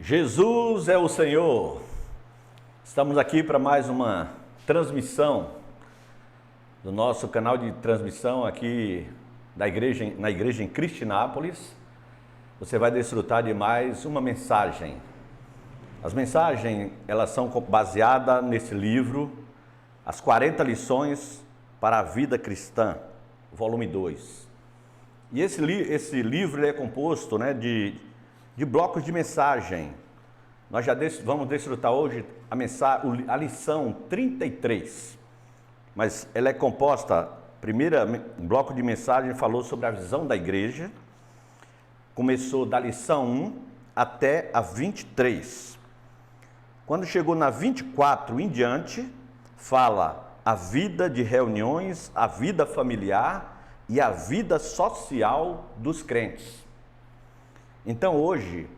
Jesus é o Senhor. Estamos aqui para mais uma transmissão do nosso canal de transmissão aqui na igreja em Cristinápolis. Você vai desfrutar de mais uma mensagem. As mensagens, elas são baseadas nesse livro, As 40 Lições para a Vida Cristã, volume 2. E esse livro ele é composto de blocos de mensagem. Nós já vamos desfrutar hoje a lição 33. Mas ela é composta, primeiro bloco de mensagem falou sobre a visão da igreja. Começou da lição 1 até a 23. Quando chegou na 24 em diante, fala a vida de reuniões, a vida familiar e a vida social dos crentes. Então hoje,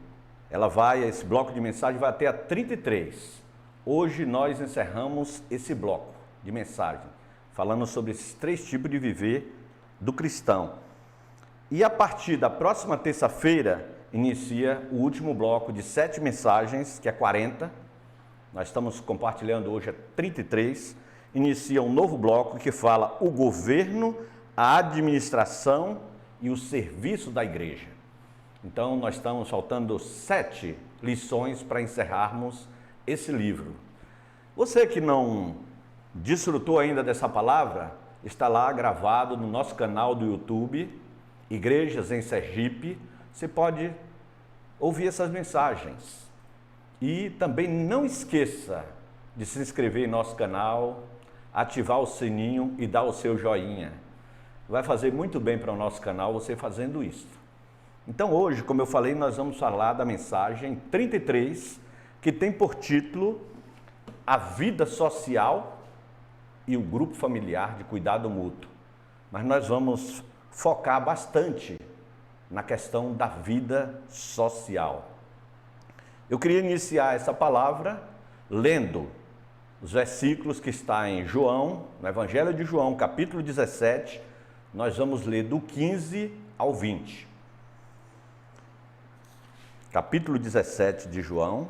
esse bloco de mensagem vai até a 33. Hoje nós encerramos esse bloco de mensagem, falando sobre esses 3 tipos de viver do cristão. E a partir da próxima terça-feira, inicia o último bloco de 7 mensagens, que é 40. Nós estamos compartilhando hoje a 33. Inicia um novo bloco que fala o governo, a administração e o serviço da igreja. Então, nós estamos faltando 7 lições para encerrarmos esse livro. Você que não desfrutou ainda dessa palavra, está lá gravado no nosso canal do YouTube, Igrejas em Sergipe. Você pode ouvir essas mensagens. E também não esqueça de se inscrever em nosso canal, ativar o sininho e dar o seu joinha. Vai fazer muito bem para o nosso canal você fazendo isso. Então hoje, como eu falei, nós vamos falar da mensagem 33, que tem por título a vida social e o grupo familiar de cuidado mútuo. Mas nós vamos focar bastante na questão da vida social. Eu queria iniciar essa palavra lendo os versículos que está em João, no Evangelho de João, capítulo 17, nós vamos ler do 15 ao 20. Capítulo 17 de João,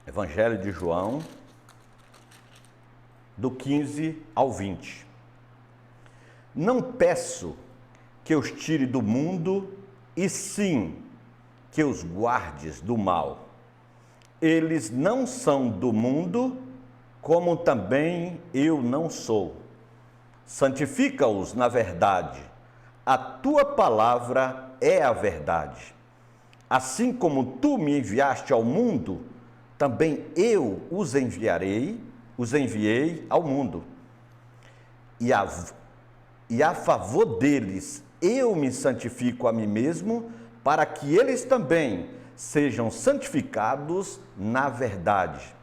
Evangelho de João, do 15 ao 20. Não peço que os tire do mundo, e sim que os guardes do mal. Eles não são do mundo, como também eu não sou. Santifica-os na verdade. A tua palavra é a verdade. Assim como tu me enviaste ao mundo, também eu os enviei ao mundo. E a favor deles eu me santifico a mim mesmo, para que eles também sejam santificados na verdade.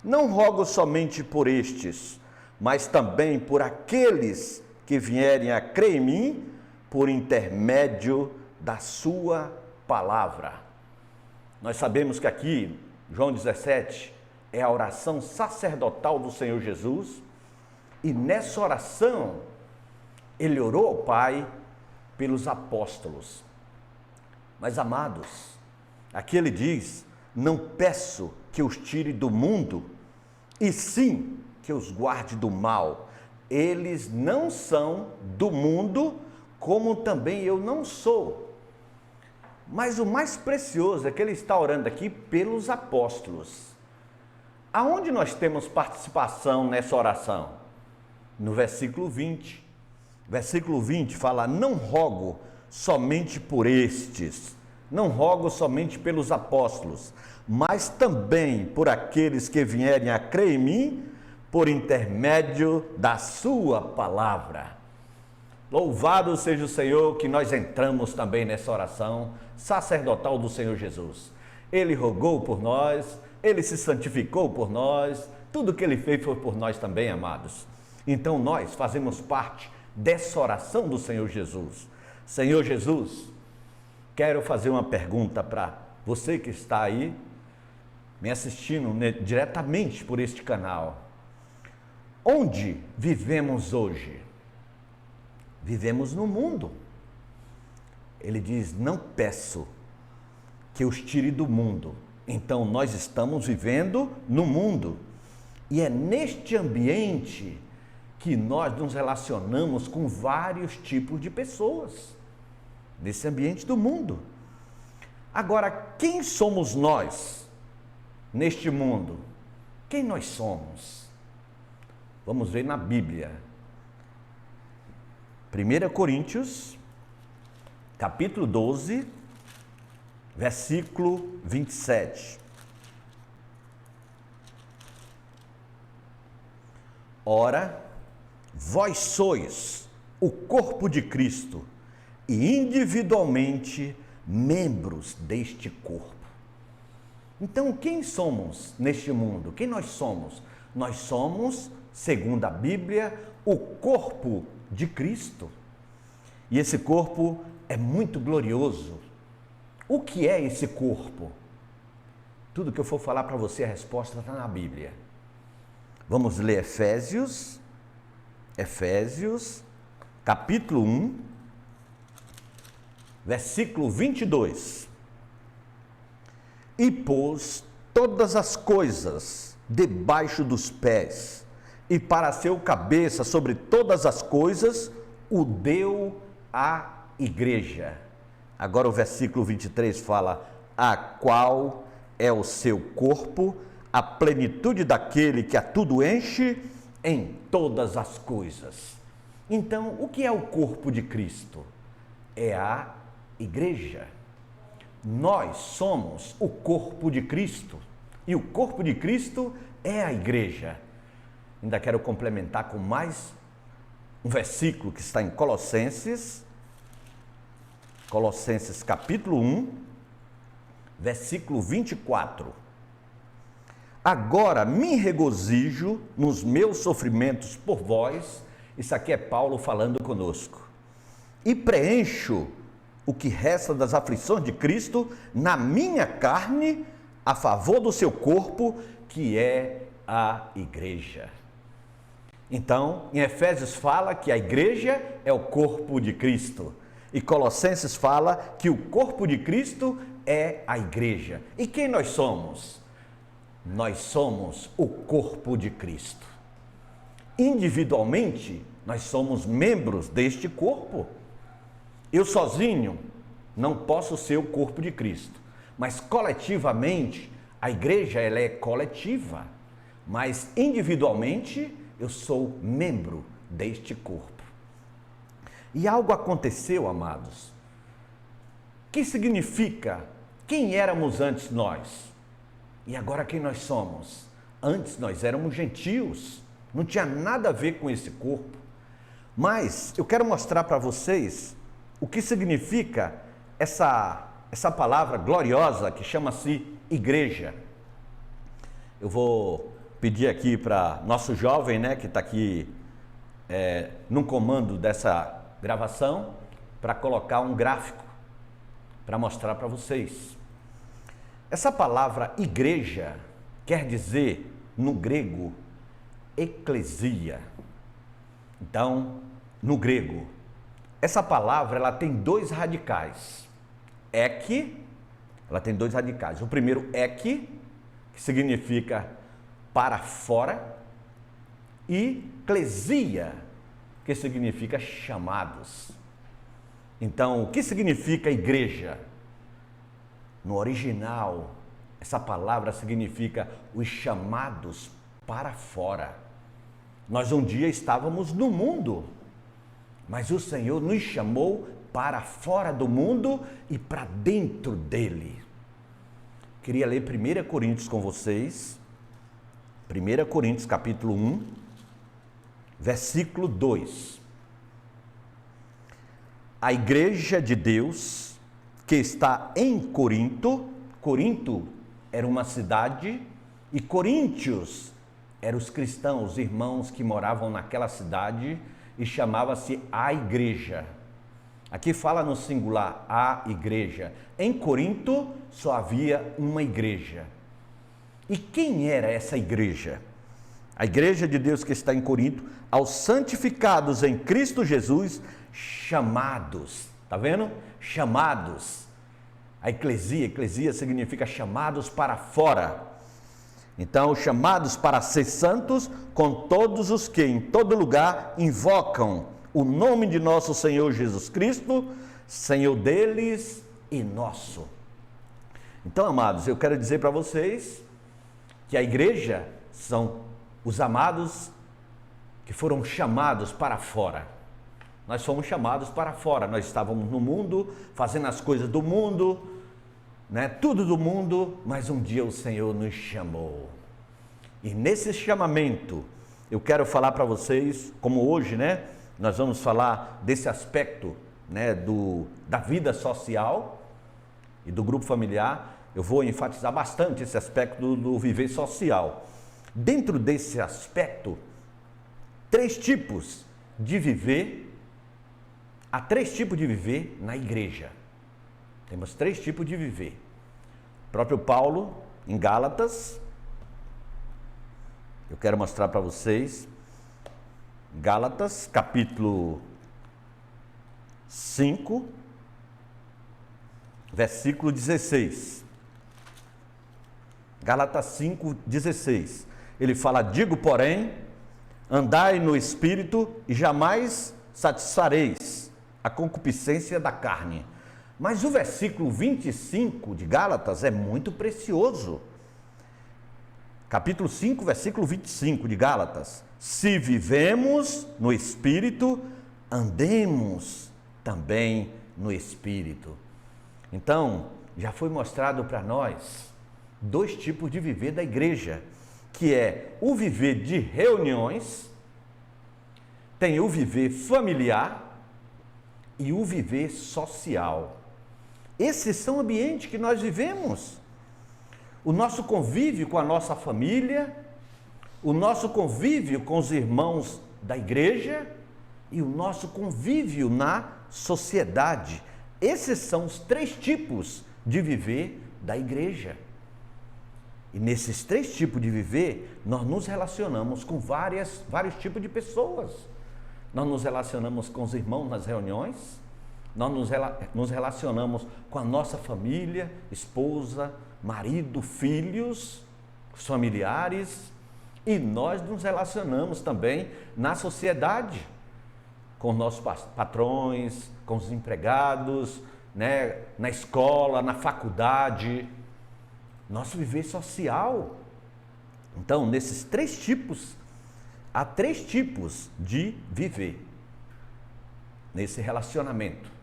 Não rogo somente por estes, mas também por aqueles que vierem a crer em mim, por intermédio da sua palavra. Nós sabemos que aqui, João 17, é a oração sacerdotal do Senhor Jesus, e nessa oração, ele orou ao Pai pelos apóstolos. Mas, amados, aqui ele diz, não peço que os tire do mundo, e sim que os guarde do mal. Eles não são do mundo, como também eu não sou. Mas o mais precioso é que ele está orando aqui pelos apóstolos. Aonde nós temos participação nessa oração? No versículo 20. Versículo 20 fala, não rogo somente por estes, não rogo somente pelos apóstolos, mas também por aqueles que vierem a crer em mim, por intermédio da sua palavra. Louvado seja o Senhor, que nós entramos também nessa oração sacerdotal do Senhor Jesus. Ele rogou por nós, ele se santificou por nós, tudo que ele fez foi por nós também, amados. Então nós fazemos parte dessa oração do Senhor Jesus. Senhor Jesus, quero fazer uma pergunta para você que está aí me assistindo diretamente por este canal. Onde vivemos hoje? Vivemos no mundo. Ele diz, não peço que os tire do mundo. Então nós estamos vivendo no mundo. E é neste ambiente que nós nos relacionamos com vários tipos de pessoas. Nesse ambiente do mundo. Agora, quem somos nós neste mundo? Quem nós somos? Vamos ver na Bíblia. 1 Coríntios, capítulo 12, versículo 27. Ora, vós sois o corpo de Cristo e individualmente membros deste corpo. Então, quem somos neste mundo? Quem nós somos? Nós somos, segundo a Bíblia, o corpo de Cristo. E esse corpo é muito glorioso. O que é esse corpo? Tudo que eu for falar para você, a resposta está na Bíblia. Vamos ler Efésios, capítulo 1, versículo 22. E pôs todas as coisas debaixo dos pés, e para ser o cabeça sobre todas as coisas, o deu à igreja. Agora o versículo 23 fala, a qual é o seu corpo, a plenitude daquele que a tudo enche em todas as coisas. Então, o que é o corpo de Cristo? É a igreja. Nós somos o corpo de Cristo e o corpo de Cristo é a igreja. Ainda quero complementar com mais um versículo que está em Colossenses capítulo 1, versículo 24. Agora me regozijo nos meus sofrimentos por vós. Isso aqui é Paulo falando conosco. E preencho o que resta das aflições de Cristo na minha carne, a favor do seu corpo, que é a igreja. Então, em Efésios fala que a igreja é o corpo de Cristo. E Colossenses fala que o corpo de Cristo é a igreja. E quem nós somos? Nós somos o corpo de Cristo. Individualmente, nós somos membros deste corpo. Eu sozinho não posso ser o corpo de Cristo, mas coletivamente, a igreja ela é coletiva, mas individualmente eu sou membro deste corpo. E algo aconteceu, amados. Que significa quem éramos antes nós? E agora quem nós somos? Antes nós éramos gentios, não tinha nada a ver com esse corpo. Mas eu quero mostrar para vocês o que significa essa palavra gloriosa que chama-se igreja. Eu vou pedir aqui para nosso jovem, que está aqui no comando dessa gravação, para colocar um gráfico para mostrar para vocês. Essa palavra igreja quer dizer, no grego, eclesia. Então, no grego, essa palavra ela tem dois radicais. Ela tem dois radicais. O primeiro, que significa para fora, e klesia, que significa chamados. Então, o que significa igreja? No original, essa palavra significa os chamados para fora. Nós um dia estávamos no mundo, mas o Senhor nos chamou para fora do mundo e para dentro dele. Queria ler 1 Coríntios com vocês. 1 Coríntios capítulo 1, versículo 2. A igreja de Deus que está em Corinto, Corinto era uma cidade e Coríntios eram os cristãos, os irmãos que moravam naquela cidade, e chamava-se a igreja. Aqui fala no singular, a igreja. Em Corinto só havia uma igreja. E quem era essa igreja? A igreja de Deus que está em Corinto, aos santificados em Cristo Jesus, chamados. Tá vendo? Chamados. a eclesia. Eclesia significa chamados para fora. Então, chamados para ser santos com todos os que em todo lugar invocam o nome de nosso Senhor Jesus Cristo, Senhor deles e nosso. Então, amados, eu quero dizer para vocês que a igreja são os amados que foram chamados para fora. Nós fomos chamados para fora, nós estávamos no mundo, fazendo as coisas do mundo, tudo do mundo, mas um dia o Senhor nos chamou. E nesse chamamento, eu quero falar para vocês, como hoje, nós vamos falar desse aspecto, da vida social e do grupo familiar. Eu vou enfatizar bastante esse aspecto do viver social. Dentro desse aspecto, há três tipos de viver na igreja. Temos três tipos de viver. O próprio Paulo, em Gálatas, eu quero mostrar para vocês, Gálatas, capítulo 5, versículo 16. Gálatas 5, 16. Ele fala: digo, porém, andai no Espírito e jamais satisfareis a concupiscência da carne. Mas o versículo 25 de Gálatas é muito precioso. Capítulo 5, versículo 25 de Gálatas. Se vivemos no Espírito, andemos também no Espírito. Então, já foi mostrado para nós dois tipos de viver da igreja, que é o viver de reuniões, tem o viver familiar e o viver social. Esses são ambientes que nós vivemos. O nosso convívio com a nossa família, o nosso convívio com os irmãos da igreja e o nosso convívio na sociedade. Esses são os três tipos de viver da igreja. E nesses três tipos de viver, nós nos relacionamos com vários tipos de pessoas. Nós nos relacionamos com os irmãos nas reuniões, nós nos relacionamos com a nossa família, esposa, marido, filhos, familiares, e nós nos relacionamos também na sociedade, com nossos patrões, com os empregados, na escola, na faculdade, nosso viver social. Então, nesses três tipos, há três tipos de viver nesse relacionamento.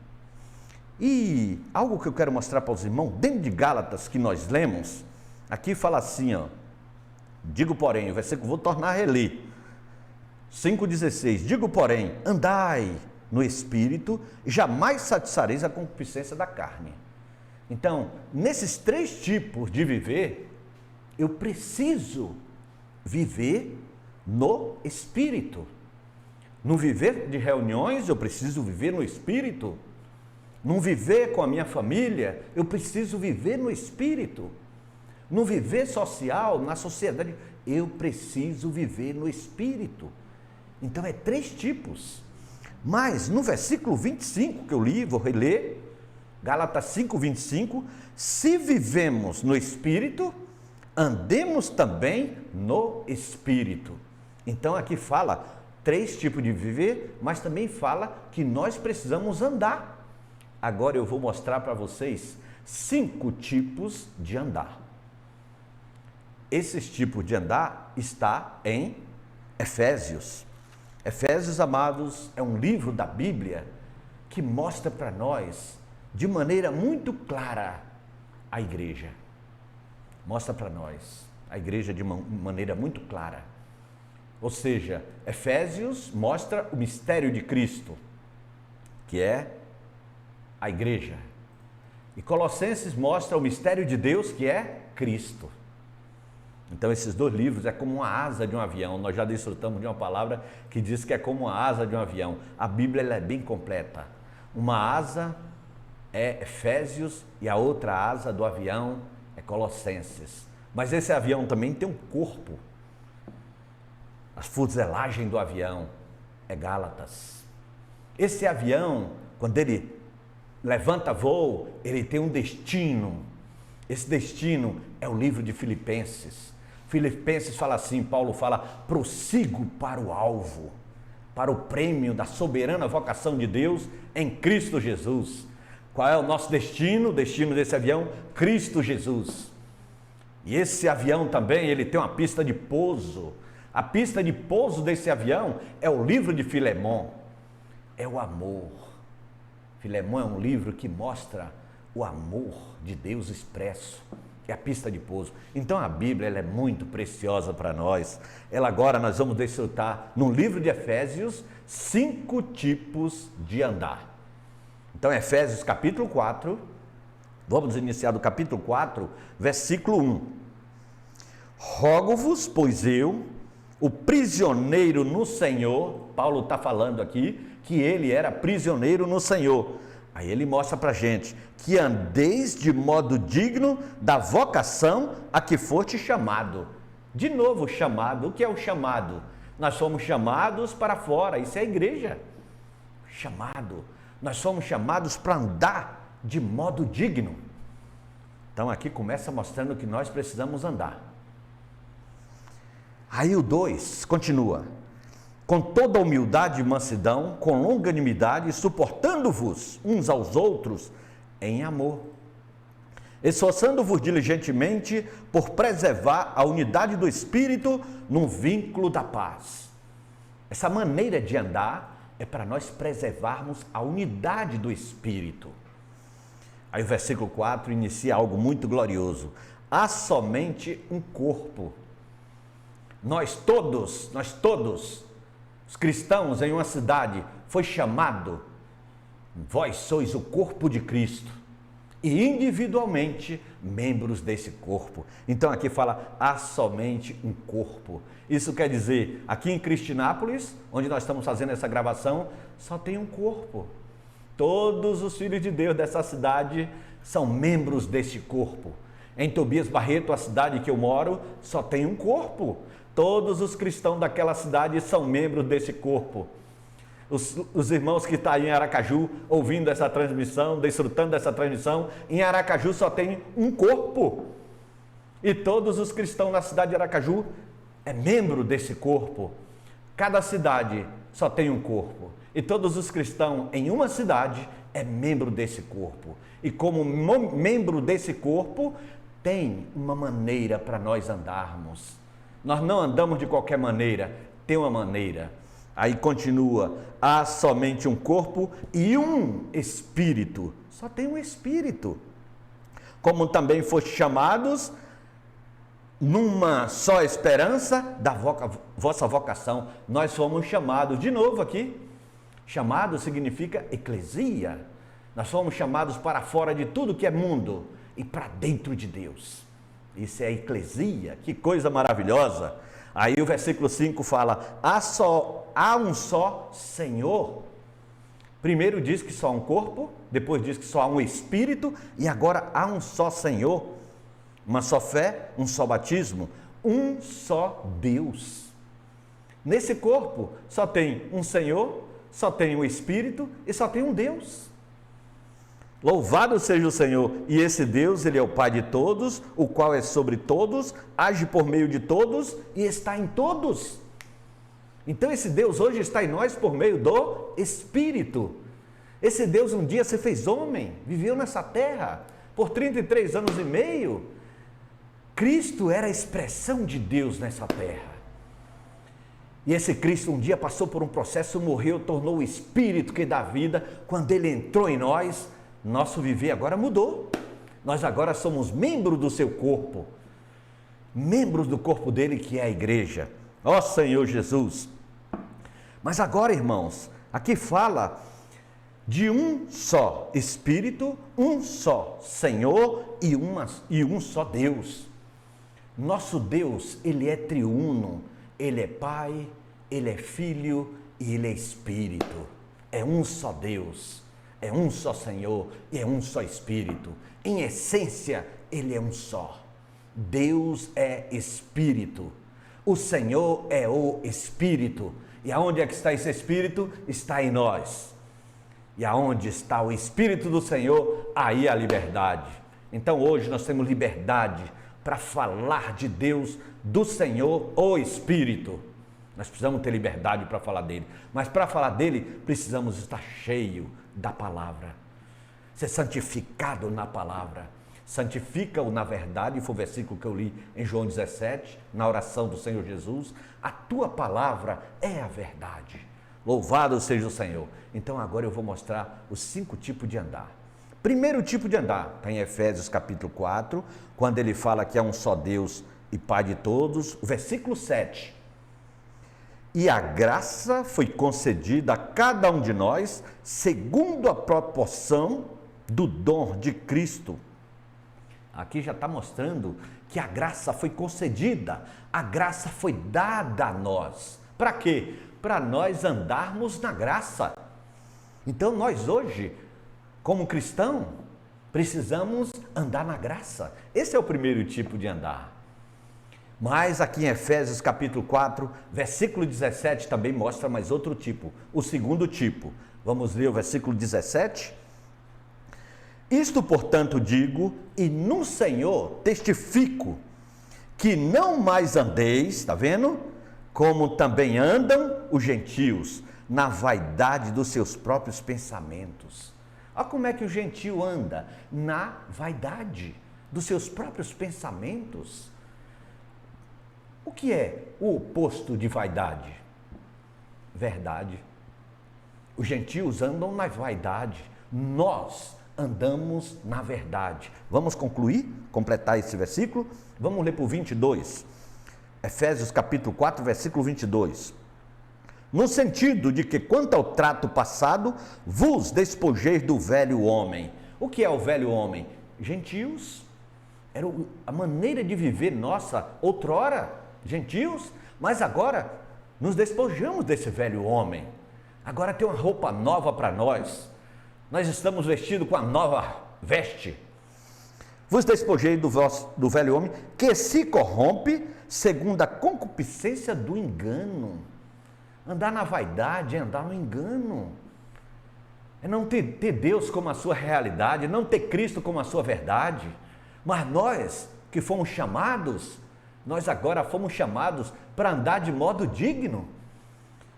E algo que eu quero mostrar para os irmãos, dentro de Gálatas que nós lemos, aqui fala assim, digo porém, o versículo vou tornar a reler, 5,16, digo porém, andai no Espírito, jamais satisfareis a concupiscência da carne. Então, nesses três tipos de viver, eu preciso viver no Espírito. No viver de reuniões, eu preciso viver no Espírito. No viver com a minha família, eu preciso viver no Espírito. No viver social, na sociedade, eu preciso viver no Espírito. Então, é três tipos. Mas, no versículo 25 que eu li, vou reler, Gálatas 5, 25, se vivemos no Espírito, andemos também no Espírito. Então, aqui fala três tipos de viver, mas também fala que nós precisamos andar. Agora eu vou mostrar para vocês 5 tipos de andar. Esses tipos de andar está em Efésios. Efésios, amados, é um livro da Bíblia que mostra para nós de maneira muito clara a igreja. Mostra para nós a igreja de uma maneira muito clara. Ou seja, Efésios mostra o mistério de Cristo, que é a igreja. E Colossenses mostra o mistério de Deus, que é Cristo. Então esses dois livros é como uma asa de um avião. Nós já desfrutamos de uma palavra que diz que é como uma asa de um avião. A Bíblia ela é bem completa. Uma asa é Efésios e a outra asa do avião é Colossenses. Mas esse avião também tem um corpo. A fuselagem do avião é Gálatas. Esse avião, quando ele levanta voo, ele tem um destino. Esse destino é o livro de Filipenses. Filipenses fala assim, Paulo fala, prossigo para o alvo, para o prêmio da soberana vocação de Deus em Cristo Jesus. Qual é o nosso destino? O destino desse avião? Cristo Jesus. E esse avião também, ele tem uma pista de pouso. A pista de pouso desse avião é o livro de Filemon. É o amor. Filemon é um livro que mostra o amor de Deus expresso. É a pista de pouso. Então a Bíblia ela é muito preciosa para nós. Agora nós vamos desfrutar no livro de Efésios 5 tipos de andar. Então Efésios capítulo 4, vamos iniciar do capítulo 4, versículo 1. Rogo-vos, pois eu, o prisioneiro no Senhor, Paulo está falando aqui que ele era prisioneiro no Senhor. Aí ele mostra para a gente que andeis de modo digno da vocação a que foste chamado. De novo, chamado. O que é o chamado? Nós somos chamados para fora, isso é a igreja. Chamado. Nós somos chamados para andar de modo digno. Então aqui começa mostrando que nós precisamos andar. Aí o 2 continua. Com toda humildade e mansidão, com longanimidade, suportando-vos uns aos outros em amor, esforçando-vos diligentemente por preservar a unidade do Espírito num vínculo da paz. Essa maneira de andar é para nós preservarmos a unidade do Espírito. Aí o versículo 4 inicia algo muito glorioso. Há somente um corpo. Nós todos, os cristãos em uma cidade, foi chamado, vós sois o corpo de Cristo, e individualmente membros desse corpo. Então aqui fala, há somente um corpo. Isso quer dizer, aqui em Cristinápolis, onde nós estamos fazendo essa gravação, só tem um corpo. Todos os filhos de Deus dessa cidade são membros desse corpo. Em Tobias Barreto, a cidade que eu moro, só tem um corpo. Todos os cristãos daquela cidade são membros desse corpo. Os irmãos que estão aí em Aracaju, ouvindo essa transmissão, desfrutando dessa transmissão, em Aracaju só tem um corpo. E todos os cristãos na cidade de Aracaju é membro desse corpo. Cada cidade só tem um corpo. E todos os cristãos em uma cidade é membro desse corpo. E como membro desse corpo, tem uma maneira para nós andarmos. Nós não andamos de qualquer maneira, tem uma maneira. Aí continua, há somente um corpo e um espírito. Só tem um espírito. Como também foste chamados numa só esperança da vossa vocação. Nós fomos chamados, de novo aqui, chamado significa eclesia. Nós fomos chamados para fora de tudo que é mundo e para dentro de Deus. Isso é a eclesia, que coisa maravilhosa. Aí o versículo 5 fala, há um só Senhor. Primeiro diz que só há um corpo, depois diz que só há um Espírito, e agora há um só Senhor. Uma só fé, um só batismo, um só Deus. Nesse corpo só tem um Senhor, só tem um Espírito e só tem um Deus. Louvado seja o Senhor, e esse Deus, Ele é o Pai de todos, o qual é sobre todos, age por meio de todos e está em todos. Então esse Deus hoje está em nós por meio do Espírito. Esse Deus um dia se fez homem, viveu nessa terra por 33 anos e meio. Cristo era a expressão de Deus nessa terra. E esse Cristo um dia passou por um processo, morreu, tornou o Espírito que dá vida. Quando Ele entrou em nós, nosso viver agora mudou. Nós agora somos membros do seu corpo, membros do corpo dele que é a igreja. Ó Senhor Jesus! Mas agora, irmãos, aqui fala de um só Espírito, um só Senhor e um só Deus. Nosso Deus, Ele é triuno, Ele é Pai, Ele é Filho e Ele é Espírito. É um só Deus, é um só Senhor e é um só Espírito. Em essência, Ele é um só. Deus é Espírito. O Senhor é o Espírito. E aonde é que está esse Espírito? Está em nós. E aonde está o Espírito do Senhor, aí há liberdade. Então hoje nós temos liberdade para falar de Deus, do Senhor, o Espírito. Nós precisamos ter liberdade para falar dele. Mas para falar dele, precisamos estar cheio da palavra. Ser santificado na palavra. Santifica-o na verdade, foi o versículo que eu li em João 17, na oração do Senhor Jesus. A tua palavra é a verdade. Louvado seja o Senhor. Então agora eu vou mostrar os 5 tipos de andar. Primeiro tipo de andar, está em Efésios capítulo 4, quando ele fala que é um só Deus e Pai de todos. O versículo 7. E a graça foi concedida a cada um de nós, segundo a proporção do dom de Cristo. Aqui já está mostrando que a graça foi concedida, a graça foi dada a nós. Para quê? Para nós andarmos na graça. Então nós hoje, como cristão, precisamos andar na graça. Esse é o primeiro tipo de andar. Mas aqui em Efésios capítulo 4, versículo 17 também mostra mais outro tipo, o segundo tipo. Vamos ler o versículo 17? Isto, portanto, digo, e no Senhor testifico, que não mais andeis, está vendo? Como também andam os gentios, na vaidade dos seus próprios pensamentos. Olha como é que o gentio anda, na vaidade dos seus próprios pensamentos. O que é o oposto de vaidade? Verdade. Os gentios andam na vaidade, nós andamos na verdade. Vamos concluir, completar esse versículo? Vamos ler para o 22. Efésios capítulo 4, versículo 22. No sentido de que quanto ao trato passado, vos despojeis do velho homem. O que é o velho homem? Gentios. Era a maneira de viver nossa outrora, gentios, mas agora nos despojamos desse velho homem. Agora tem uma roupa nova para nós. Nós estamos vestidos com a nova veste. Vos despojei do velho homem, que se corrompe segundo a concupiscência do engano. Andar na vaidade é andar no engano. É não ter Deus como a sua realidade, não ter Cristo como a sua verdade. Mas nós que fomos chamados, nós agora fomos chamados para andar de modo digno.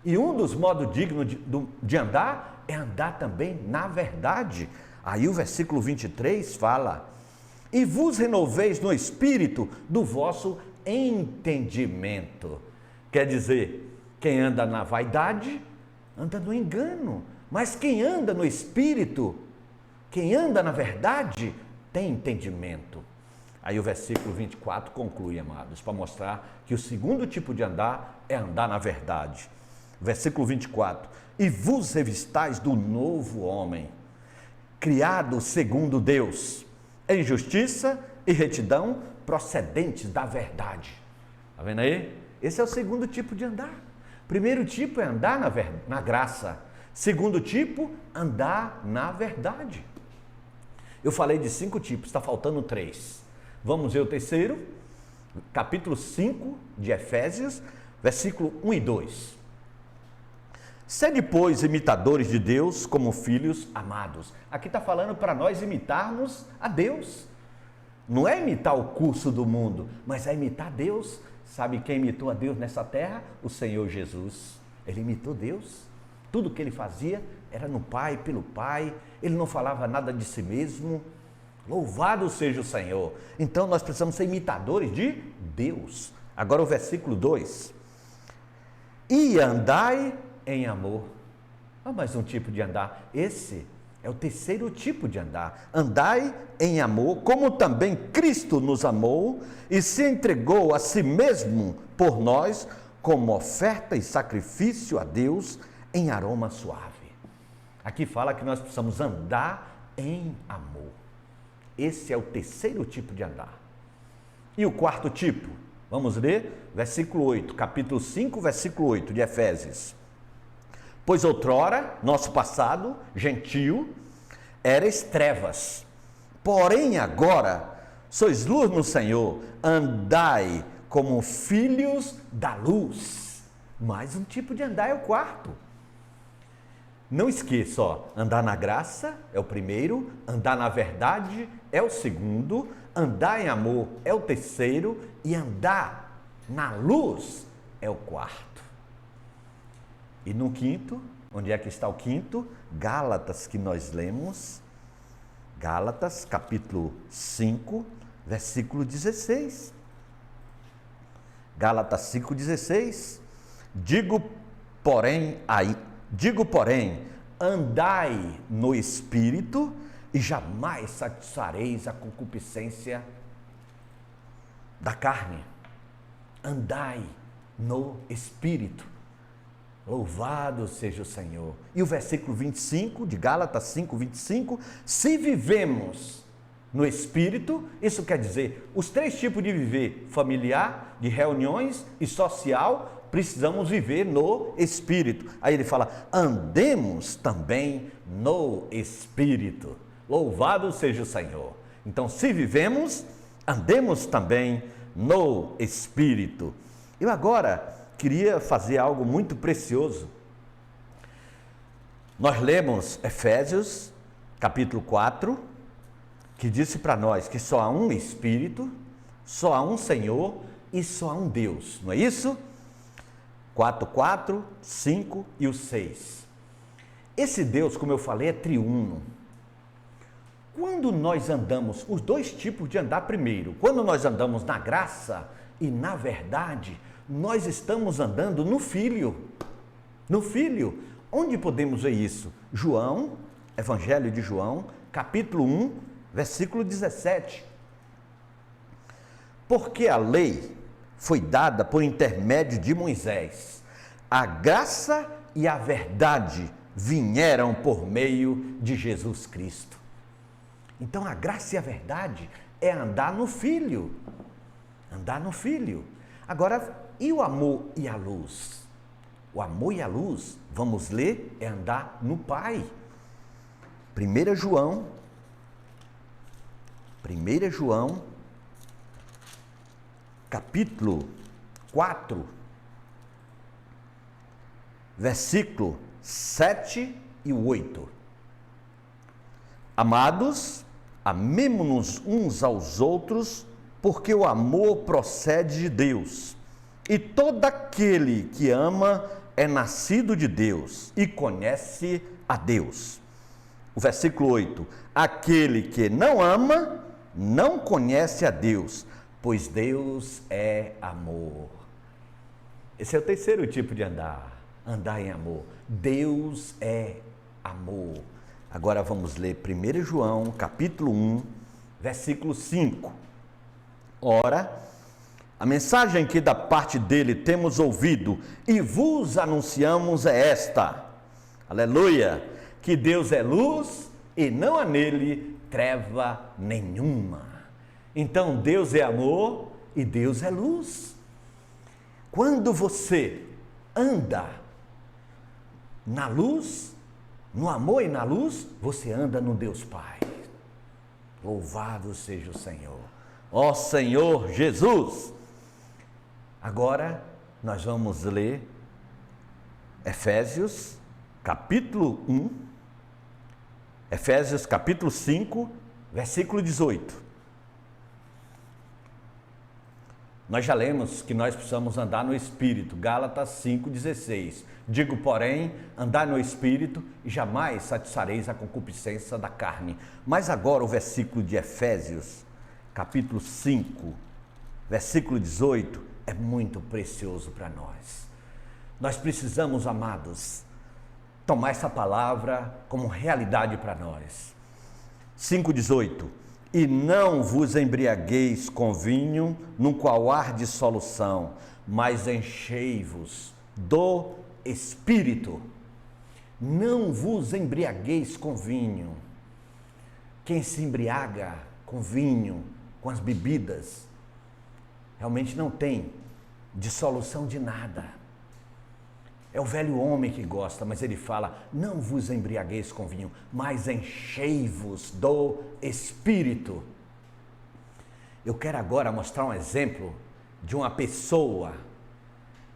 E um dos modos dignos de andar é andar também na verdade. Aí o versículo 23 fala: e vos renoveis no espírito do vosso entendimento. Quer dizer, quem anda na vaidade, anda no engano. Mas quem anda no espírito, quem anda na verdade, tem entendimento. Aí o versículo 24 conclui, amados, para mostrar que o segundo tipo de andar é andar na verdade. Versículo 24: e vos revistais do novo homem, criado segundo Deus, em justiça e retidão, procedentes da verdade. Está vendo aí? Esse é o segundo tipo de andar. Primeiro tipo é andar na graça. Segundo tipo, andar na verdade. Eu falei de 5 tipos, está faltando 3. Vamos ver o terceiro, capítulo 5 de Efésios, versículo 1 e 2. Sede, pois, imitadores de Deus como filhos amados. Aqui está falando para nós imitarmos a Deus. Não é imitar o curso do mundo, mas é imitar Deus. Sabe quem imitou a Deus nessa terra? O Senhor Jesus. Ele imitou Deus. Tudo que ele fazia era no Pai, pelo Pai. Ele não falava nada de si mesmo. Louvado seja o Senhor. Então nós precisamos ser imitadores de Deus. Agora o versículo 2. E andai em amor. Mais um tipo de andar. Esse é o terceiro tipo de andar. Andai em amor, como também Cristo nos amou e se entregou a si mesmo por nós, como oferta e sacrifício a Deus em aroma suave. Aqui fala que nós precisamos andar em amor. Esse é o terceiro tipo de andar. E o quarto tipo? Vamos ler versículo 8, capítulo 5, versículo 8 de Efésios. Pois outrora, nosso passado, gentio, erais trevas, porém agora sois luz no Senhor, andai como filhos da luz. Mais um tipo de andar é o quarto. Não esqueça, ó, andar na graça é o primeiro, andar na verdade é o segundo, andar em amor é o terceiro e andar na luz é o quarto. E no quinto, onde é que está o quinto? Gálatas, que nós lemos, Gálatas capítulo 5, versículo 16. Gálatas 5,16. Digo, porém, andai no Espírito e jamais satisfareis a concupiscência da carne. Andai no Espírito. Louvado seja o Senhor. E o versículo 25 de Gálatas 5:25, se vivemos no Espírito, isso quer dizer, os três tipos de viver, familiar, de reuniões e social, precisamos viver no Espírito. Aí ele fala, andemos também no Espírito. Louvado seja o Senhor. Então, se vivemos, andemos também no Espírito. Eu agora queria fazer algo muito precioso. Nós lemos Efésios, capítulo 4, que disse para nós que só há um Espírito, só há um Senhor e só há um Deus, não é isso? 4, 5 e o 6. Esse Deus, como eu falei, é triuno. Quando nós andamos, os dois tipos de andar primeiro, quando nós andamos na graça e na verdade, nós estamos andando no Filho. No Filho. Onde podemos ver isso? João, Evangelho de João, capítulo 1, versículo 17. Porque a lei foi dada por intermédio de Moisés. A graça e a verdade vieram por meio de Jesus Cristo. Então a graça e a verdade é andar no Filho. Andar no Filho. Agora, e o amor e a luz? O amor e a luz, vamos ler, é andar no Pai. 1 João, capítulo 4, versículo 7 e 8. Amados, amemo-nos uns aos outros, porque o amor procede de Deus. E todo aquele que ama é nascido de Deus e conhece a Deus. O versículo 8. Aquele que não ama, não conhece a Deus, pois Deus é amor. Esse é o terceiro tipo de andar, andar em amor. Deus é amor. Agora vamos ler 1 João, capítulo 1, versículo 5. Ora, a mensagem que da parte dele temos ouvido e vos anunciamos é esta, aleluia, que Deus é luz e não há nele treva nenhuma. Então Deus é amor e Deus é luz. Quando você anda na luz, no amor e na luz, você anda no Deus Pai. Louvado seja o Senhor. Ó Senhor Jesus! Agora nós vamos ler Efésios, capítulo 1, Efésios, capítulo 5, versículo 18. Nós já lemos que nós precisamos andar no Espírito, Gálatas 5,16. Digo, porém, andar no Espírito e jamais satisfareis a concupiscência da carne. Mas agora o versículo de Efésios, capítulo 5, versículo 18, é muito precioso para nós. Nós precisamos, amados, tomar essa palavra como realidade para nós. 5,18. E não vos embriagueis com vinho, no qual há dissolução, mas enchei-vos do Espírito. Não vos embriagueis com vinho. Quem se embriaga com vinho, com as bebidas, realmente não tem dissolução de nada. É o velho homem que gosta, mas ele fala, não vos embriagueis com vinho, mas enchei-vos do Espírito. Eu quero agora mostrar um exemplo de uma pessoa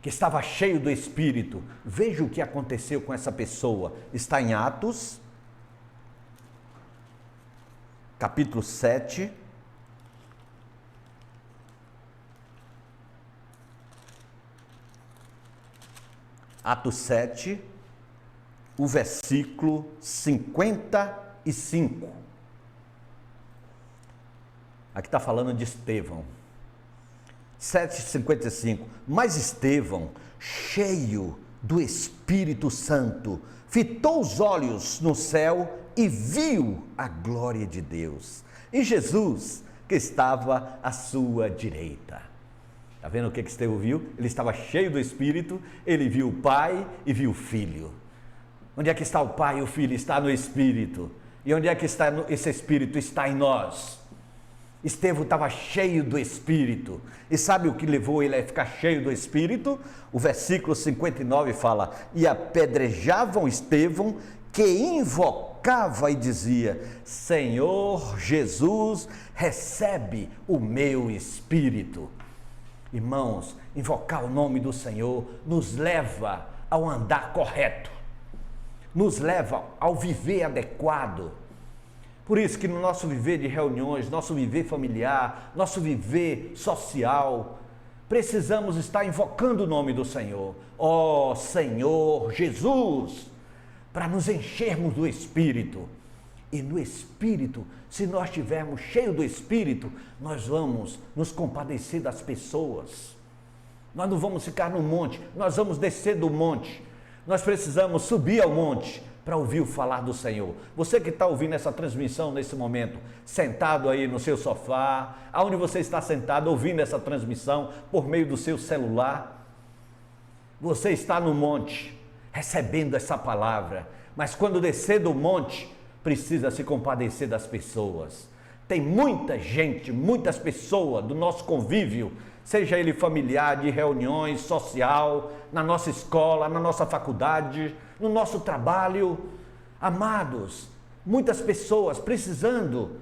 que estava cheio do Espírito. Veja o que aconteceu com essa pessoa. Está em Atos, capítulo 7. Atos 7, o versículo 55. Aqui está falando de Estevão. 7,55. Mas Estevão, cheio do Espírito Santo, fitou os olhos no céu e viu a glória de Deus e Jesus, que estava à sua direita. Está vendo o que Estevão viu? Ele estava cheio do Espírito, ele viu o Pai e viu o Filho. Onde é que está o Pai e o Filho? Está no Espírito. E onde é que está esse Espírito? Está em nós. Estevão estava cheio do Espírito. E sabe o que levou ele a ficar cheio do Espírito? O versículo 59 fala: e apedrejavam Estevão, que invocava e dizia: Senhor Jesus, recebe o meu espírito. Irmãos, invocar o nome do Senhor nos leva ao andar correto, nos leva ao viver adequado. Por isso que no nosso viver de reuniões, nosso viver familiar, nosso viver social, precisamos estar invocando o nome do Senhor. Ó Senhor Jesus, para nos enchermos do Espírito. E no Espírito, se nós estivermos cheios do Espírito, nós vamos nos compadecer das pessoas. Nós não vamos ficar no monte, nós vamos descer do monte. Nós precisamos subir ao monte para ouvir o falar do Senhor. Você que está ouvindo essa transmissão nesse momento, sentado aí no seu sofá, aonde você está sentado ouvindo essa transmissão por meio do seu celular, você está no monte, recebendo essa palavra, mas quando descer do monte, precisa se compadecer das pessoas. Tem muita gente, muitas pessoas do nosso convívio, seja ele familiar, de reuniões, social, na nossa escola, na nossa faculdade, no nosso trabalho. Amados, muitas pessoas precisando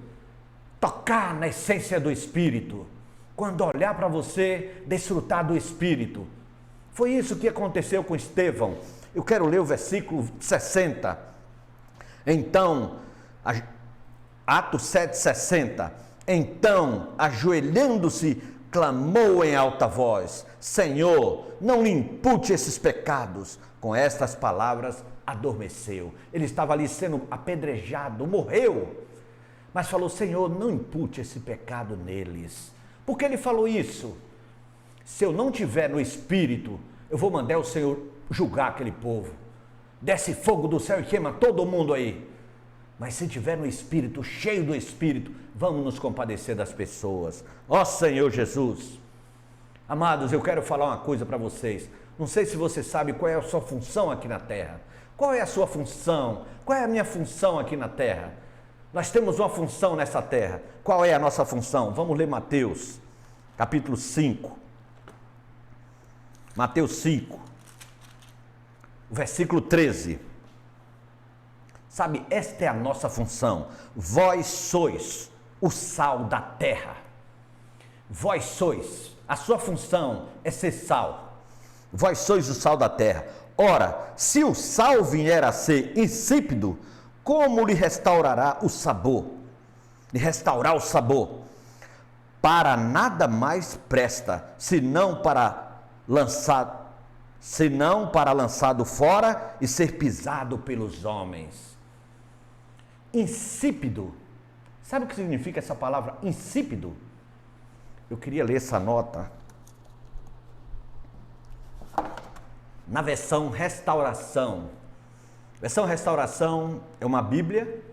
tocar na essência do Espírito. Quando olhar para você, desfrutar do Espírito. Foi isso que aconteceu com Estevão. Eu quero ler o versículo 60. Então, Atos 7,60. Então, ajoelhando-se, clamou em alta voz: Senhor, não lhe impute esses pecados. Com estas palavras, adormeceu. Ele estava ali sendo apedrejado, morreu. Mas falou: Senhor, não impute esse pecado neles. Por que ele falou isso? Se eu não tiver no Espírito, eu vou mandar o Senhor julgar aquele povo. Desce fogo do céu e queima todo mundo aí. Mas se tiver no Espírito, cheio do Espírito, vamos nos compadecer das pessoas. Ó Senhor Jesus. Amados, eu quero falar uma coisa para vocês. Não sei se você sabe qual é a sua função aqui na terra. Qual é a sua função? Qual é a minha função aqui na terra? Nós temos uma função nessa terra. Qual é a nossa função? Vamos ler Mateus, capítulo 5. Mateus 5, versículo 13. Sabe, esta é a nossa função. Vós sois o sal da terra. Vós sois. A sua função é ser sal. Vós sois o sal da terra. Ora, se o sal vier a ser insípido, como lhe restaurará o sabor? Lhe restaurar o sabor? Para nada mais presta, senão para lançado fora e ser pisado pelos homens. Insípido. Sabe o que significa essa palavra insípido? Eu queria ler essa nota na versão Restauração. Versão Restauração é uma Bíblia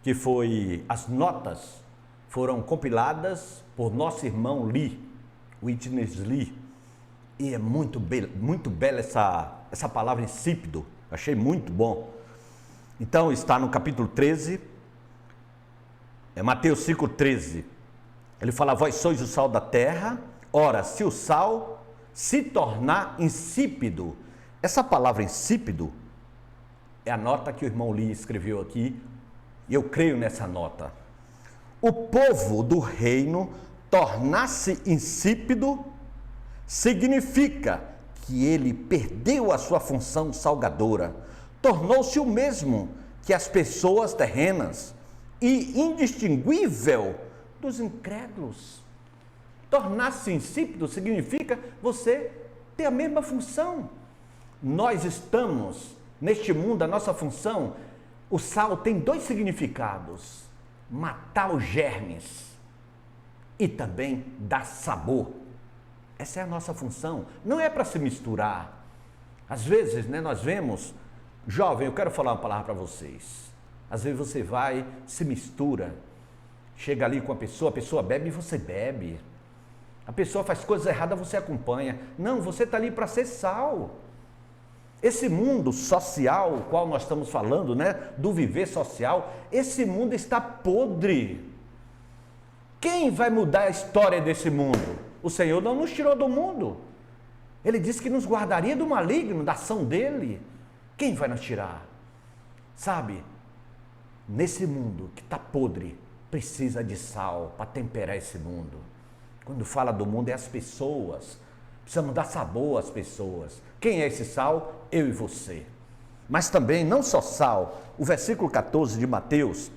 que as notas foram compiladas por nosso irmão Lee, Witness Lee. E é muito bela essa palavra insípido, achei muito bom. Então está no capítulo 13, Mateus 5,13. Ele fala: vós sois o sal da terra. Ora, se o sal se tornar insípido, essa palavra insípido é a nota que o irmão Lee escreveu aqui, e eu creio nessa nota. O povo do reino tornar-se insípido significa que ele perdeu a sua função salgadora, tornou-se o mesmo que as pessoas terrenas e indistinguível dos incrédulos. Tornar-se insípido significa você ter a mesma função. Nós estamos neste mundo, a nossa função, o sal tem dois significados: matar os germes e também dar sabor. Essa é a nossa função, não é para se misturar. Às vezes, nós vemos, jovem, eu quero falar uma palavra para vocês. Às vezes você vai, se mistura, chega ali com a pessoa bebe e você bebe. A pessoa faz coisas erradas, você acompanha. Não, você está ali para ser sal. Esse mundo social, o qual nós estamos falando, do viver social, esse mundo está podre. Quem vai mudar a história desse mundo? O Senhor não nos tirou do mundo. Ele disse que nos guardaria do maligno, da ação dele. Quem vai nos tirar? Sabe, nesse mundo que está podre, precisa de sal para temperar esse mundo. Quando fala do mundo, é as pessoas. Precisamos dar sabor às pessoas. Quem é esse sal? Eu e você. Mas também, não só sal, o versículo 14 de Mateus,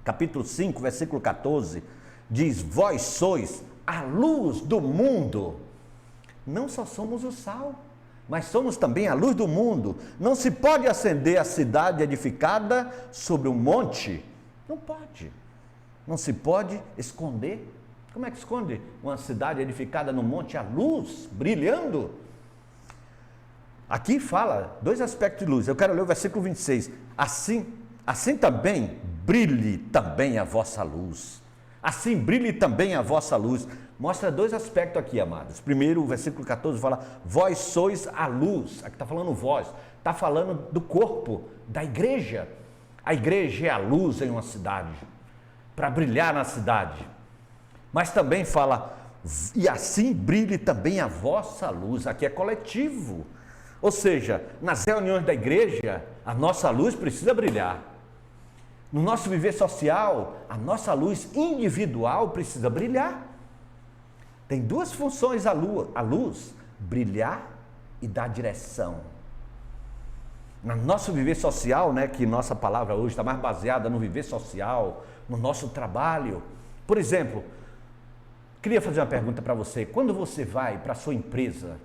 capítulo 5, versículo 14, diz: vós sois a luz do mundo. Não só somos o sal, mas somos também a luz do mundo. Não se pode acender a cidade edificada sobre um monte. Não pode. Não se pode esconder. Como é que esconde uma cidade edificada no monte? A luz brilhando. Aqui fala dois aspectos de luz. Eu quero ler o versículo 26. Assim também brilhe também a vossa luz. Assim brilhe também a vossa luz. Mostra dois aspectos aqui, amados. Primeiro, o versículo 14 fala: vós sois a luz. Aqui está falando vós. Está falando do corpo, da igreja. A igreja é a luz em uma cidade, para brilhar na cidade. Mas também fala: e assim brilhe também a vossa luz. Aqui é coletivo. Ou seja, nas reuniões da igreja, a nossa luz precisa brilhar. No nosso viver social, a nossa luz individual precisa brilhar. Tem duas funções a luz: brilhar e dar direção. No nosso viver social, que nossa palavra hoje está mais baseada no viver social, no nosso trabalho. Por exemplo, queria fazer uma pergunta para você. Quando você vai para a sua empresa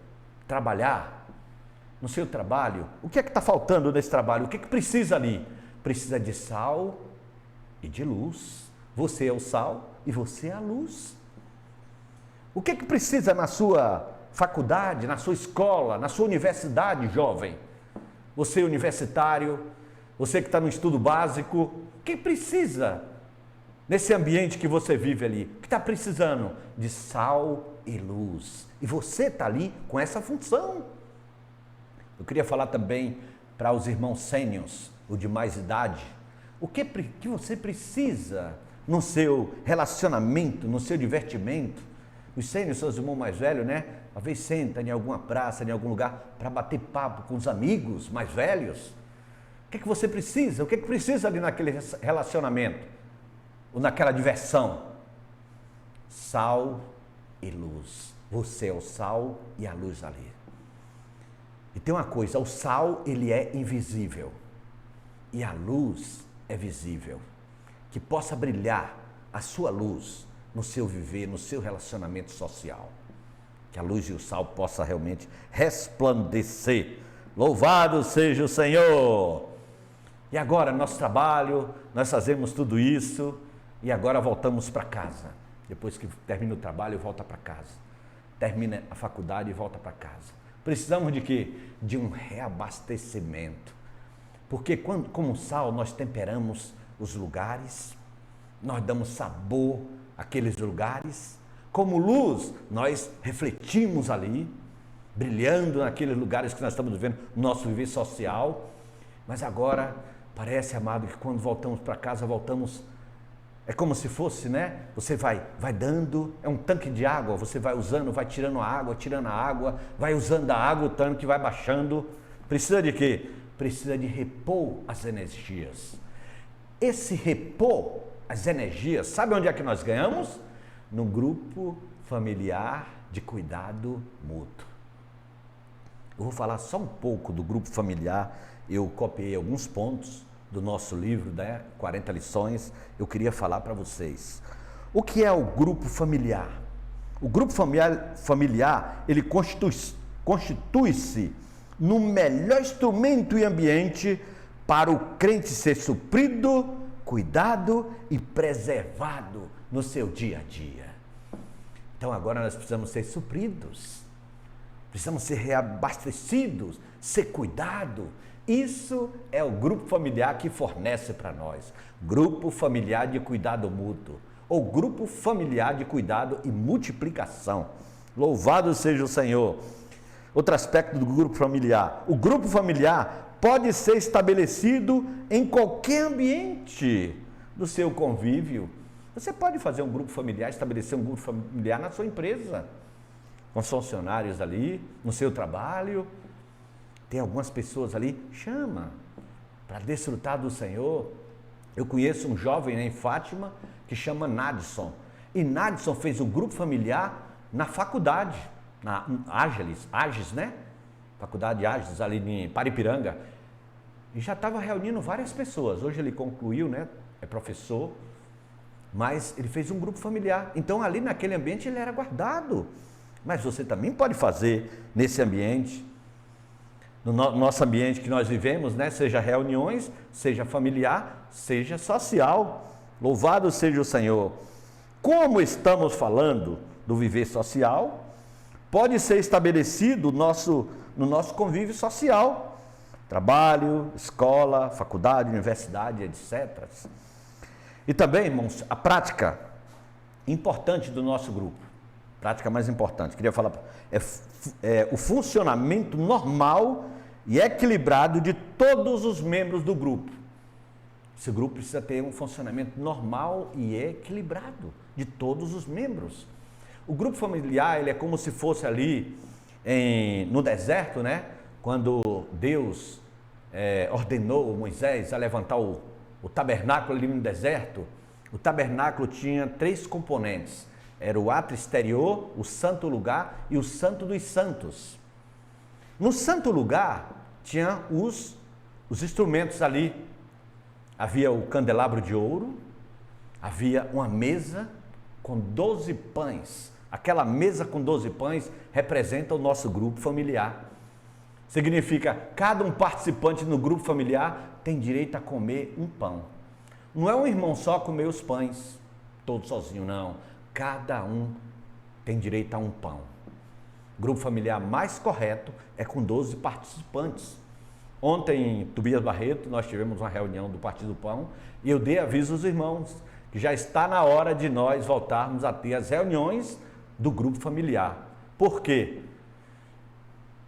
trabalhar, no seu trabalho, o que é que está faltando nesse trabalho? O que é que precisa ali? Precisa de sal e de luz. Você é o sal e você é a luz. O que é que precisa na sua faculdade, na sua escola, na sua universidade, jovem? Você universitário, você que está no estudo básico, o que precisa nesse ambiente que você vive ali? O que está precisando? De sal e luz. E você está ali com essa função. Eu queria falar também para os irmãos sêniors, o de mais idade, o que você precisa no seu relacionamento, no seu divertimento. Os sêniors são os irmãos mais velhos, Às vezes senta em alguma praça, em algum lugar, para bater papo com os amigos mais velhos. O que é que você precisa? O que é que precisa ali naquele relacionamento? Ou naquela diversão? Sal e luz. Você é o sal e a luz ali. E tem uma coisa, o sal, ele é invisível e a luz é visível. Que possa brilhar a sua luz no seu viver, no seu relacionamento social. Que a luz e o sal possa realmente resplandecer. Louvado seja o Senhor! E agora, nosso trabalho, nós fazemos tudo isso e agora voltamos para casa. Depois que termina o trabalho, volta para casa. Termina a faculdade e volta para casa. Precisamos de quê? De um reabastecimento. Porque como sal, nós temperamos os lugares, nós damos sabor àqueles lugares. Como luz, nós refletimos ali, brilhando naqueles lugares que nós estamos vivendo, no nosso viver social. Mas agora, parece, amado, que quando voltamos para casa, é como se fosse, Você vai dando, é um tanque de água, você vai usando, vai tirando a água, vai usando a água, o tanque vai baixando. Precisa de quê? Precisa de repor as energias. Esse repor as energias, sabe onde é que nós ganhamos? No grupo familiar de cuidado mútuo. Eu vou falar só um pouco do grupo familiar. Eu copiei alguns pontos do nosso livro, né, 40 lições. Eu queria falar para vocês. O que é o grupo familiar? O grupo familiar, ele constitui-se no melhor instrumento e ambiente para o crente ser suprido, cuidado e preservado no seu dia a dia. Então agora nós precisamos ser supridos, precisamos ser reabastecidos, ser cuidado. Isso é o grupo familiar que fornece para nós. Grupo familiar de cuidado mútuo, ou grupo familiar de cuidado e multiplicação. Louvado seja o Senhor. Outro aspecto do grupo familiar. O grupo familiar pode ser estabelecido em qualquer ambiente do seu convívio. Você pode fazer um grupo familiar, estabelecer um grupo familiar na sua empresa, com os funcionários ali, no seu trabalho. Tem algumas pessoas ali, chama para desfrutar do Senhor. Eu conheço um jovem em Fátima que chama Nadson. E Nadson fez um grupo familiar na faculdade, na Agis, né? Faculdade Agis, ali em Paripiranga. E já estava reunindo várias pessoas. Hoje ele concluiu, né? É professor. Mas ele fez um grupo familiar. Então ali naquele ambiente ele era guardado. Mas você também pode fazer nesse ambiente. No nosso ambiente que nós vivemos, né? Seja reuniões, seja familiar, seja social. Louvado seja o Senhor. Como estamos falando do viver social, pode ser estabelecido no nosso convívio social. Trabalho, escola, faculdade, universidade, etc. E também, irmãos, a prática importante do nosso grupo. Prática mais importante, queria falar, é o funcionamento normal e equilibrado de todos os membros do grupo. Esse grupo precisa ter um funcionamento normal e equilibrado de todos os membros. O grupo familiar, ele é como se fosse ali no deserto, né? Quando Deus ordenou Moisés a levantar o tabernáculo ali no deserto. O tabernáculo tinha 3 componentes. Era o átrio exterior, o santo lugar e o santo dos santos. No santo lugar tinha os instrumentos ali. Havia o candelabro de ouro, havia uma mesa com 12 pães. Aquela mesa com 12 pães representa o nosso grupo familiar. Significa, cada um participante no grupo familiar tem direito a comer um pão. Não é um irmão só comer os pães, todo sozinho, não. Cada um tem direito a um pão. O grupo familiar mais correto é com 12 participantes. Ontem, em Tobias Barreto, nós tivemos uma reunião do Partido do Pão e eu dei aviso aos irmãos que já está na hora de nós voltarmos a ter as reuniões do grupo familiar. Por quê?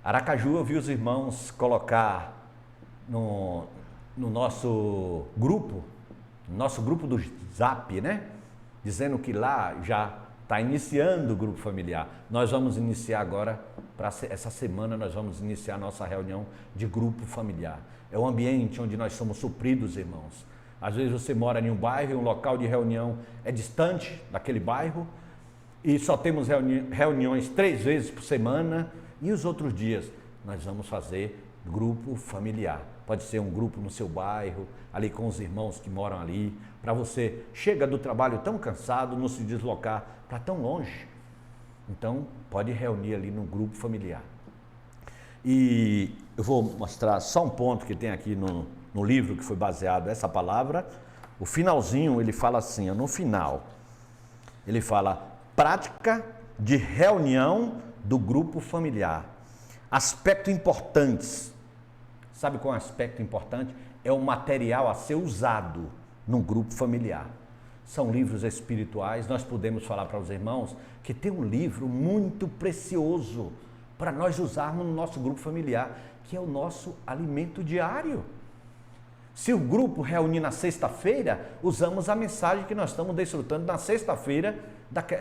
Aracaju, eu vi os irmãos colocar no nosso grupo do Zap, né? Dizendo que lá já está iniciando o grupo familiar. Nós vamos iniciar agora, essa semana nós vamos iniciar a nossa reunião de grupo familiar. É um ambiente onde nós somos supridos, irmãos. Às vezes você mora em um bairro e um local de reunião é distante daquele bairro e só temos reuniões 3 vezes por semana e os outros dias nós vamos fazer grupo familiar. Pode ser um grupo no seu bairro, ali com os irmãos que moram ali, para você chega do trabalho tão cansado, não se deslocar para tão longe. Então, pode reunir ali no grupo familiar. E eu vou mostrar só um ponto que tem aqui no livro que foi baseado nessa palavra. O finalzinho, ele fala assim, no final, ele fala prática de reunião do grupo familiar. Aspectos importantes. Sabe qual é o aspecto importante? É o material a ser usado num grupo familiar. São livros espirituais. Nós podemos falar para os irmãos que tem um livro muito precioso para nós usarmos no nosso grupo familiar, que é o nosso alimento diário. Se o grupo reunir na sexta-feira, usamos a mensagem que nós estamos desfrutando na sexta-feira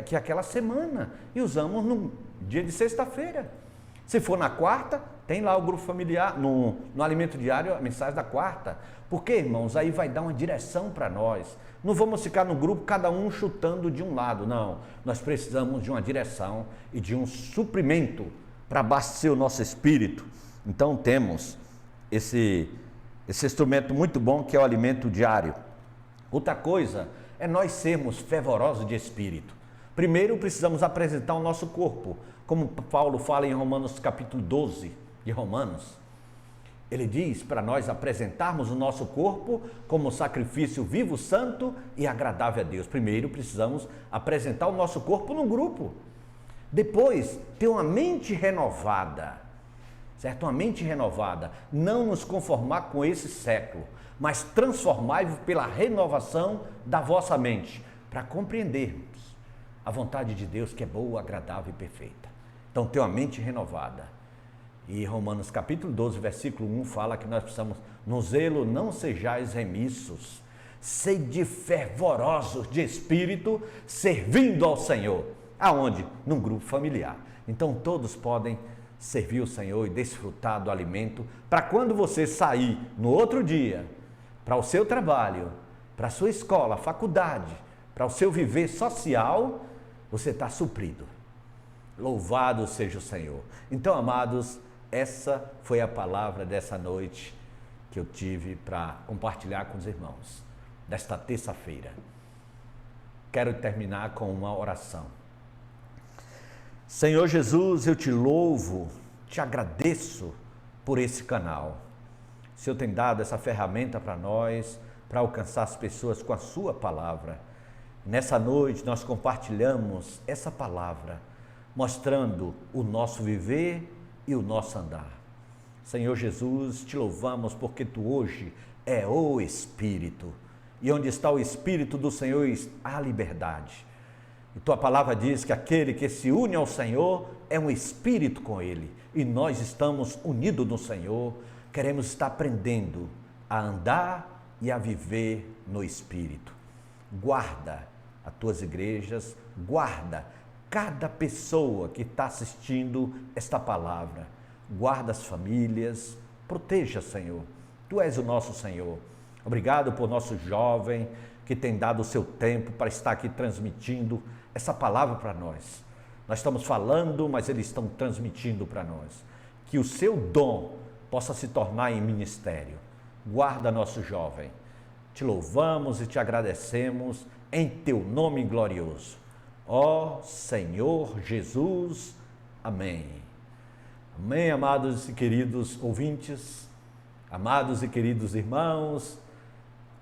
que é aquela semana e usamos no dia de sexta-feira. Se for na quarta, tem lá o grupo familiar, no alimento diário, a mensagem da quarta. Porque, irmãos, aí vai dar uma direção para nós. Não vamos ficar no grupo, cada um chutando de um lado, não. Nós precisamos de uma direção e de um suprimento para abastecer o nosso espírito. Então temos esse instrumento muito bom que é o alimento diário. Outra coisa é nós sermos fervorosos de espírito. Primeiro precisamos apresentar o nosso corpo, como Paulo fala em Romanos capítulo 12 de Romanos. Ele diz para nós apresentarmos o nosso corpo como sacrifício vivo, santo e agradável a Deus. Primeiro precisamos apresentar o nosso corpo num grupo. Depois, ter uma mente renovada, certo? Uma mente renovada. Não nos conformar com esse século, mas transformai-vos pela renovação da vossa mente, para compreendermos a vontade de Deus que é boa, agradável e perfeita. Então, ter uma mente renovada. E Romanos capítulo 12, versículo 1 fala que nós precisamos, no zelo não sejais remissos, sede fervorosos de espírito, servindo ao Senhor. Aonde? Num grupo familiar. Então todos podem servir o Senhor e desfrutar do alimento, para quando você sair no outro dia, para o seu trabalho, para a sua escola, faculdade, para o seu viver social, você está suprido. Louvado seja o Senhor. Então, amados, essa foi a palavra dessa noite que eu tive para compartilhar com os irmãos, desta terça-feira. Quero terminar com uma oração. Senhor Jesus, eu te louvo, te agradeço por esse canal. O Senhor tem dado essa ferramenta para nós, para alcançar as pessoas com a sua palavra. Nessa noite nós compartilhamos essa palavra, mostrando o nosso viver e o nosso andar. Senhor Jesus, te louvamos porque tu hoje é o Espírito. E onde está o Espírito do Senhor há liberdade. E tua palavra diz que aquele que se une ao Senhor é um espírito com ele. E nós estamos unidos no Senhor, queremos estar aprendendo a andar e a viver no Espírito. Guarda as tuas igrejas, guarda cada pessoa que está assistindo esta palavra. Guarda as famílias, proteja, Senhor. Tu és o nosso Senhor. Obrigado por nosso jovem que tem dado o seu tempo para estar aqui transmitindo essa palavra para nós. Nós estamos falando, mas eles estão transmitindo para nós. Que o seu dom possa se tornar em ministério. Guarda nosso jovem. Te louvamos e te agradecemos em teu nome glorioso. Ó Senhor Jesus. Amém. Amém, amados e queridos ouvintes, amados e queridos irmãos.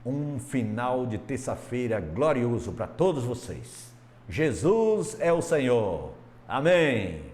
Um final de terça-feira glorioso para todos vocês. Jesus é o Senhor. Amém.